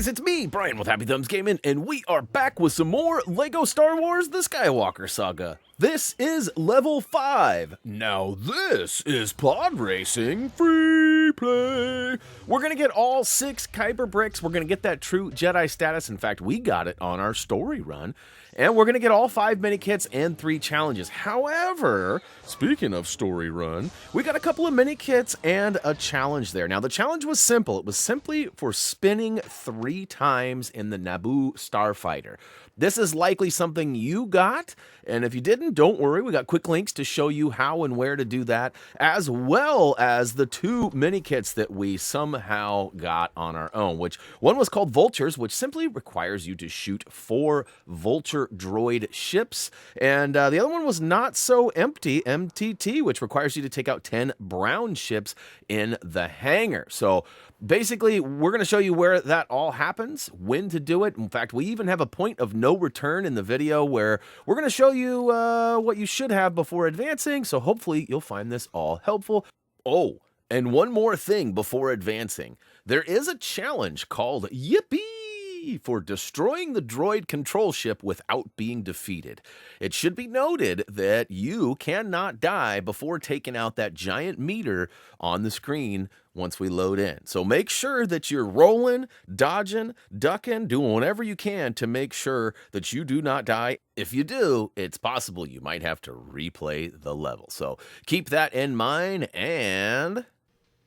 guys, it's me, Brian with HappyThumbsGaming, and we are back with some more LEGO Star Wars The Skywalker Saga. This is level 5. Now this is Podracing Free Play. We're going to get all 6 Kyber bricks. We're going to get that true Jedi status. In fact, we got it on our story run. And we're going to get all 5 Minikits and 3 challenges. However, speaking of story run, we got a couple of Minikits and a challenge there. Now, the challenge was simple. It was simply for spinning 3 times in the Naboo Starfighter. This is likely something you got, and if you didn't, don't worry. We got quick links to show you how and where to do that, as well as the 2 Minikits that we somehow got on our own, which one was called Vultures, which simply requires you to shoot 4 Vulture droid ships, and the other one was Not So Empty, MTT, which requires you to take out 10 brown ships in the hangar. So basically, we're going to show you where that all happens, when to do it. In fact, we even have a point of no return in the video where we're going to show you what you should have before advancing, so hopefully you'll find this all helpful. Oh, and one more thing before advancing. There is a challenge called Yippeee for destroying the droid control ship without being defeated. It should be noted that you cannot die before taking out that giant meter on the screen once we load in. So make sure that you're rolling, dodging, ducking, doing whatever you can to make sure that you do not die. If you do, it's possible you might have to replay the level. So keep that in mind and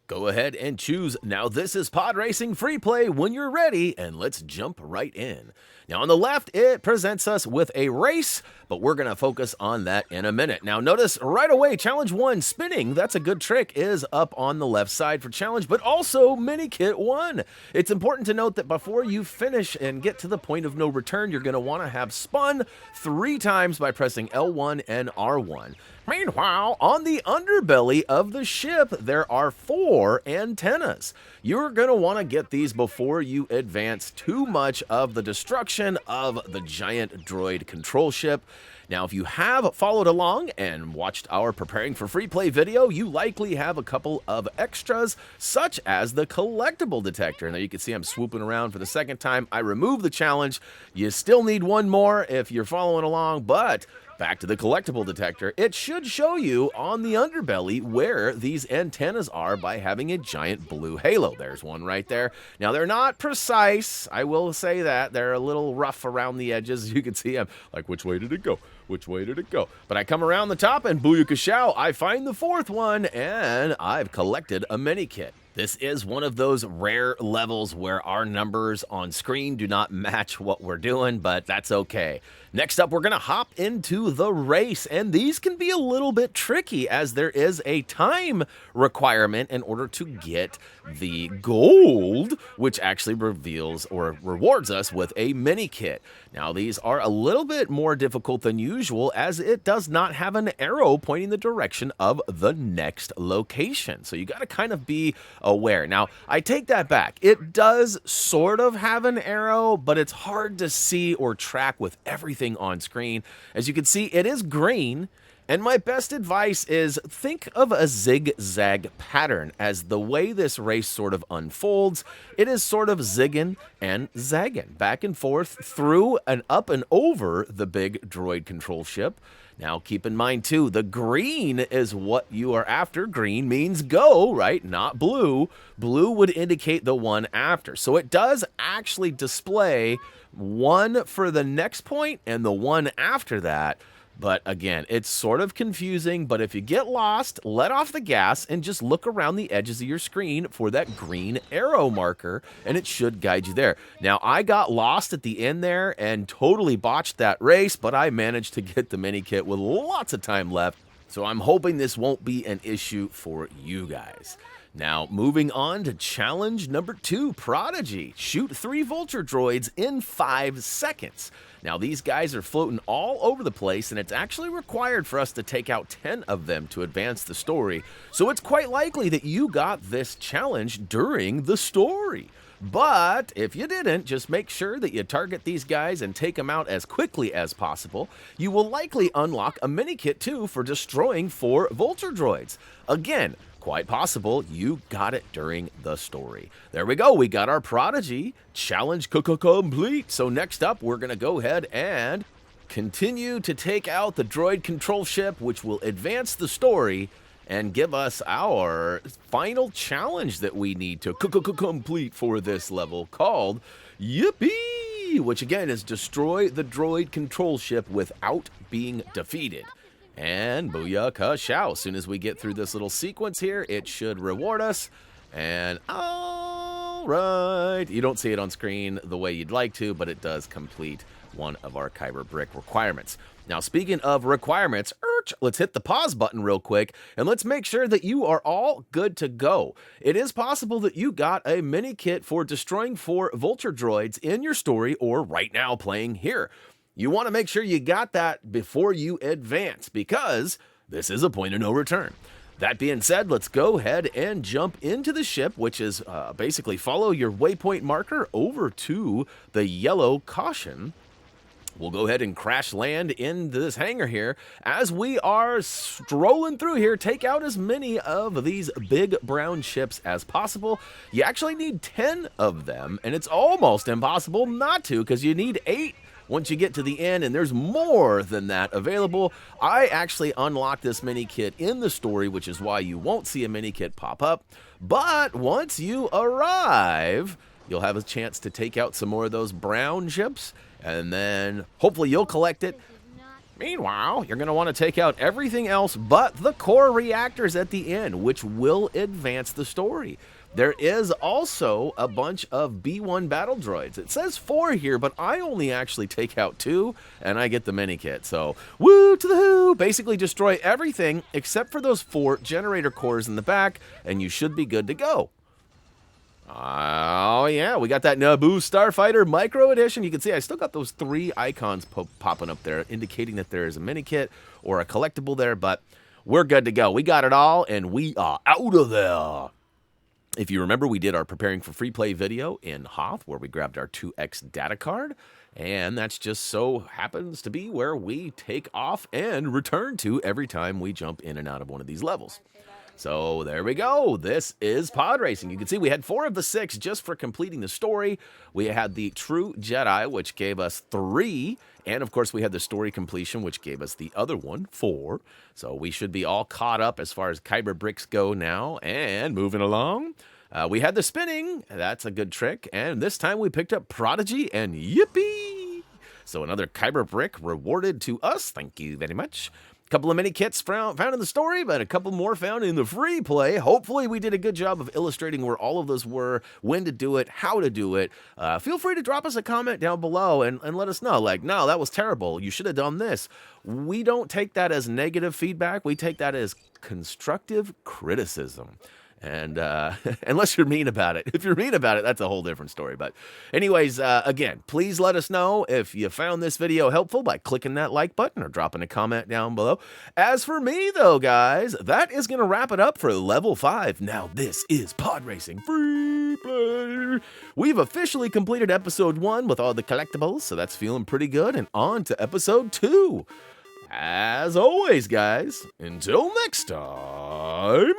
go ahead and choose Now This Is Podracing Free Play when you're ready, and let's jump right in. Now on the left, it presents us with a race, but we're going to focus on that in a minute. Now notice right away, Challenge 1, spinning, that's a good trick, is up on the left side for challenge, but also Minikit 1. It's important to note that before you finish and get to the point of no return, you're going to want to have spun 3 times by pressing L1 and R1. Meanwhile, on the underbelly of the ship, there are 4 antennas. You're going to want to get these before you advance too much of the destruction of the giant droid control ship. Now, if you have followed along and watched our Preparing for Free Play video, you likely have a couple of extras, such as the collectible detector. Now, you can see I'm swooping around for the second time. I removed the challenge. You still need one more if you're following along, but back to the collectible detector. It should show you on the underbelly where these antennas are by having a giant blue halo. There's one right there. Now, they're not precise. I will say that. They're a little rough around the edges. You can see I'm like, which way did it go? Which way did it go? But I come around the top and booyakashow, I find the 4th one and I've collected a Minikit. This is one of those rare levels where our numbers on screen do not match what we're doing, but that's okay. Next up, we're going to hop into the race, and these can be a little bit tricky as there is a time requirement in order to get the gold, which actually reveals or rewards us with a Minikit. Now, these are a little bit more difficult than usual as it does not have an arrow pointing the direction of the next location. So you got to kind of be aware. Now, I take that back. It does sort of have an arrow, but it's hard to see or track with everything on screen. As you can see, it is green. And my best advice is think of a zigzag pattern as the way this race sort of unfolds. It is sort of zigging and zagging back and forth through and up and over the big droid control ship. Now, keep in mind, too, the green is what you are after. Green means go, right? Not blue. Blue would indicate the one after. So it does actually display one for the next point and the one after that. But again, it's sort of confusing, but if you get lost, let off the gas and just look around the edges of your screen for that green arrow marker, and it should guide you there. Now, I got lost at the end there and totally botched that race, but I managed to get the Minikit with lots of time left, so I'm hoping this won't be an issue for you guys. Now, moving on to challenge number 2, Prodigy. Shoot 3 Vulture droids in 5 seconds. Now, these guys are floating all over the place, and it's actually required for us to take out 10 of them to advance the story. So it's quite likely that you got this challenge during the story. But if you didn't, just make sure that you target these guys and take them out as quickly as possible. You will likely unlock a Minikit too for destroying 4 Vulture droids. Again, quite possible you got it during the story. There we go. We got our Prodigy challenge complete. So next up, we're going to go ahead and continue to take out the droid control ship, which will advance the story and give us our final challenge that we need to complete for this level, called Yippeee, which again is destroy the droid control ship without being defeated. And booyah shao. As soon as we get through this little sequence here, it should reward us. And all right, you don't see it on screen the way you'd like to, but it does complete one of our Kyber brick requirements. Now, speaking of requirements, let's hit the pause button real quick, and let's make sure that you are all good to go. It is possible that you got a mini kit for destroying 4 vulture droids in your story, or right now playing here. You want to make sure you got that before you advance, because this is a point of no return. That being said, let's go ahead and jump into the ship, which is basically follow your waypoint marker over to the yellow caution. We'll go ahead and crash land into this hangar here. As we are strolling through here, take out as many of these big brown ships as possible. You actually need 10 of them, and it's almost impossible not to, because you need 8 once you get to the end, and there's more than that available. I actually unlocked this mini kit in the story, which is why you won't see a mini kit pop up. But once you arrive, you'll have a chance to take out some more of those brown ships, and then hopefully you'll collect it. Meanwhile, you're going to want to take out everything else but the core reactors at the end, which will advance the story. There is also a bunch of B1 battle droids. It says 4 here, but I only actually take out 2, and I get the mini kit. So, woo to the who! Basically destroy everything except for those 4 generator cores in the back, and you should be good to go. Oh yeah, we got that Naboo Starfighter Micro Edition. You can see I still got those 3 icons popping up there, indicating that there is a mini kit or a collectible there, but we're good to go. We got it all, and we are out of there. If you remember, we did our Preparing for Free Play video in Hoth, where we grabbed our 2X data card, and that's just so happens to be where we take off and return to every time we jump in and out of one of these levels. So there we go. This is pod racing. You can see we had 4 of the 6 just for completing the story. We had the True Jedi, which gave us 3. And of course, we had the story completion, which gave us the other one, 4. So we should be all caught up as far as Kyber bricks go now. And moving along, we had the spinning. That's a good trick. And this time we picked up Prodigy and Yippeee. So another Kyber brick rewarded to us. Thank you very much. Couple of mini kits found in the story, but a couple more found in the free play. Hopefully we did a good job of illustrating where all of those were, when to do it, how to do it. Feel free to drop us a comment down below and let us know, like, no, that was terrible. You should have done this. We don't take that as negative feedback. We take that as constructive criticism. And unless you're mean about it. If you're mean about it, that's a whole different story. But anyways, again, please let us know if you found this video helpful by clicking that like button or dropping a comment down below. As for me, though, guys, that is going to wrap it up for level 5. Now, this is Pod Racing Free Play. We've officially completed episode 1 with all the collectibles, so that's feeling pretty good. And on to episode 2. As always, guys, until next time...